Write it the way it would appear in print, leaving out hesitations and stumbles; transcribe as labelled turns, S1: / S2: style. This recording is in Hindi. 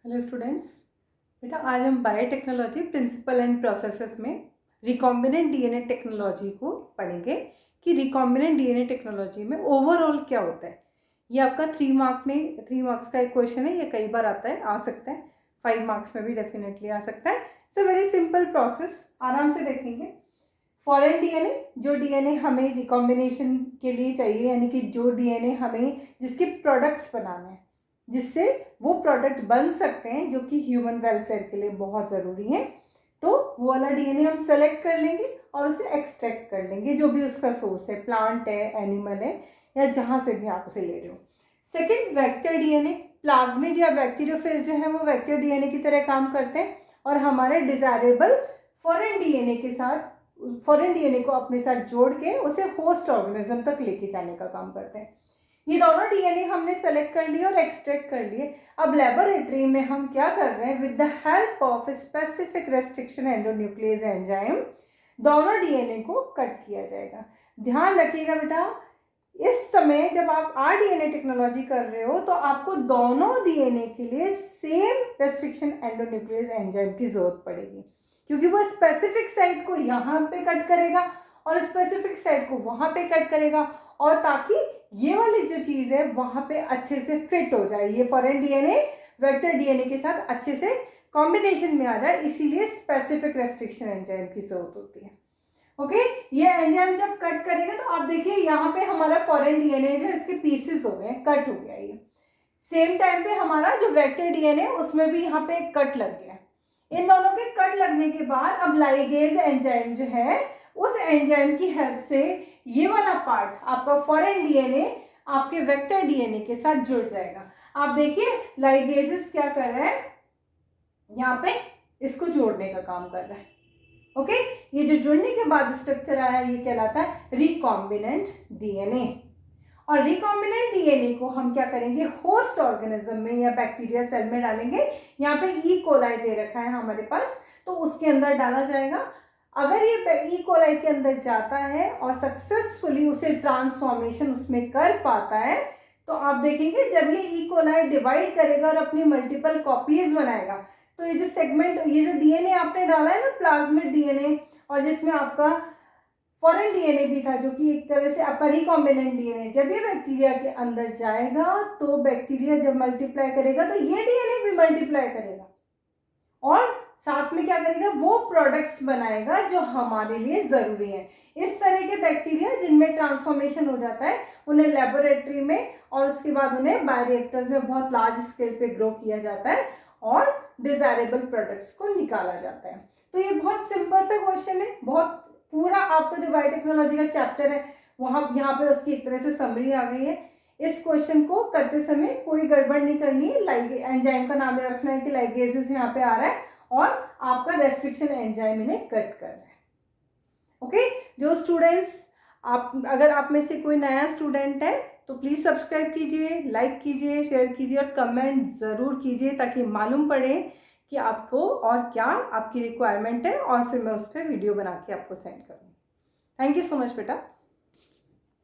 S1: Hello students. बेटा आज हम बायोटेक्नोलॉजी प्रिंसिपल एंड प्रोसेसेस में रिकॉम्बिनेंट डीएनए टेक्नोलॉजी को पढ़ेंगे कि रिकॉम्बिनेंट डीएनए टेक्नोलॉजी में ओवरऑल क्या होता है। ये आपका 3 मार्क्स का एक क्वेश्चन है। ये कई बार आता है, आ सकता है 5 मार्क्स में भी डेफिनेटली आ सकता है। It's a very simple process, आराम से देखेंगे। फॉरेन डीएनए, जो डीएनए हमें रिकॉम्बिनेशन के लिए चाहिए, यानी कि जो डीएनए हमें जिसके प्रोडक्ट्स बनाने हैं, जिससे वो प्रोडक्ट बन सकते हैं जो कि ह्यूमन वेलफेयर के लिए बहुत ज़रूरी है, तो वो वाला डीएनए हम सेलेक्ट कर लेंगे और उसे एक्सट्रैक्ट कर लेंगे, जो भी उसका सोर्स है, प्लांट है, एनिमल है, या जहाँ से भी आप उसे ले रहे हो। Second, vector DNA. प्लाज्मिड या बैक्टीरियोफेज जो है वो वेक्टर डीएनए की तरह काम करते हैं और हमारे डिजायरेबल फॉरेन डीएनए को अपने साथ जोड़ के उसे होस्ट ऑर्गेनिज्म तक लेके जाने का काम करते हैं। ये दोनों डीएनए हमने सेलेक्ट कर लिए और एक्सट्रैक्ट कर लिए। अब लेबोरेटरी में हम क्या कर रहे हैं, with the help of specific restriction endonuclease enzyme दोनों डीएनए को कट किया जाएगा। ध्यान रखिएगा बेटा, इस समय जब आप आरडीएनए टेक्नोलॉजी कर रहे हो तो आपको दोनों डीएनए के लिए सेम रेस्ट्रिक्शन एंडोन्यूक्लियस एंजाइम की जरूरत पड़ेगी, क्योंकि वो स्पेसिफिक साइट को यहाँ पे कट करेगा और स्पेसिफिक साइट को वहाँ पे कट करेगा, और ताकि ये वाली जो चीज़ है वहाँ पे अच्छे से फिट हो जाए, ये फॉरेन डीएनए वेक्टर डीएनए के साथ अच्छे से कॉम्बिनेशन में आ जाए, इसीलिए स्पेसिफिक रेस्ट्रिक्शन एंजाइम की जरूरत होती है। ओके, ये एंजाइम जब कट करेगा तो आप देखिए यहाँ पे हमारा फॉरेन डीएनए जो इसके पीसेस हो गए, कट हो गया। ये सेम टाइम पे हमारा जो वेक्टर डीएनए उसमें भी यहाँ पे एक कट लग गया। इन दोनों के कट लगने के बाद अब लाइगेज एंजाइम जो है, उस एंजाइम की हेल्प से ये वाला पार्ट आपका फॉरेन डीएनए आपके वेक्टर डीएनए के साथ जुड़ जाएगा। आप देखिए लाइगेजेस क्या कर रहा है, यहाँ पे इसको जोड़ने का काम कर रहा है। ओके, ये जो जुड़ने के बाद स्ट्रक्चर आया ये कहलाता है रिकॉम्बिनेंट डीएनए। और रिकॉम्बिनेंट डीएनए को हम क्या करेंगे, होस्ट ऑर्गेनिज्म में या बैक्टीरिया सेल में डालेंगे। यहाँ पे ई कोलाई दे रखा है हमारे पास, तो उसके अंदर डाला जाएगा। अगर ये ई कोलाई के अंदर जाता है और सक्सेसफुली उसे ट्रांसफॉर्मेशन उसमें कर पाता है, तो आप देखेंगे जब ये ई कोलाई डिवाइड करेगा और अपनी मल्टीपल कॉपीज बनाएगा, तो ये जो सेगमेंट, ये जो डीएनए आपने डाला है ना, प्लाज्मिड डीएनए, और जिसमें आपका फॉरेन डीएनए भी था जो कि एक तरह से आपका रिकॉम्बिनेंट डीएनए, जब ये बैक्टीरिया के अंदर जाएगा तो बैक्टीरिया जब मल्टीप्लाई करेगा तो ये डीएनए भी मल्टीप्लाई करेगा और साथ में क्या करेगा, वो प्रोडक्ट्स बनाएगा जो हमारे लिए ज़रूरी है। इस तरह के बैक्टीरिया जिनमें ट्रांसफॉर्मेशन हो जाता है, उन्हें लेबोरेटरी में और उसके बाद उन्हें बायोरिएक्टर्स में बहुत लार्ज स्केल पे ग्रो किया जाता है और डिजायरेबल प्रोडक्ट्स को निकाला जाता है। तो ये बहुत सिंपल सा क्वेश्चन है, बहुत पूरा आपका जो बायोटेक्नोलॉजी का चैप्टर है वहाँ यहाँ पे उसकी एक तरह से समरी आ गई है। इस क्वेश्चन को करते समय कोई गड़बड़ नहीं करनी है। एंजाइम का नाम रखना है कि लाइगेजेस यहाँ पे आ रहा है और आपका रेस्ट्रिक्शन एंजाइम इन्हें कट कर रहा है। ओके, जो स्टूडेंट्स, आप अगर आप में से कोई नया स्टूडेंट है तो प्लीज़ सब्सक्राइब कीजिए, लाइक कीजिए, शेयर कीजिए और कमेंट ज़रूर कीजिए, ताकि मालूम पड़े कि आपको और क्या आपकी रिक्वायरमेंट है, और फिर मैं उस पर वीडियो बना के आपको सेंड करूँ। थैंक यू सो मच बेटा।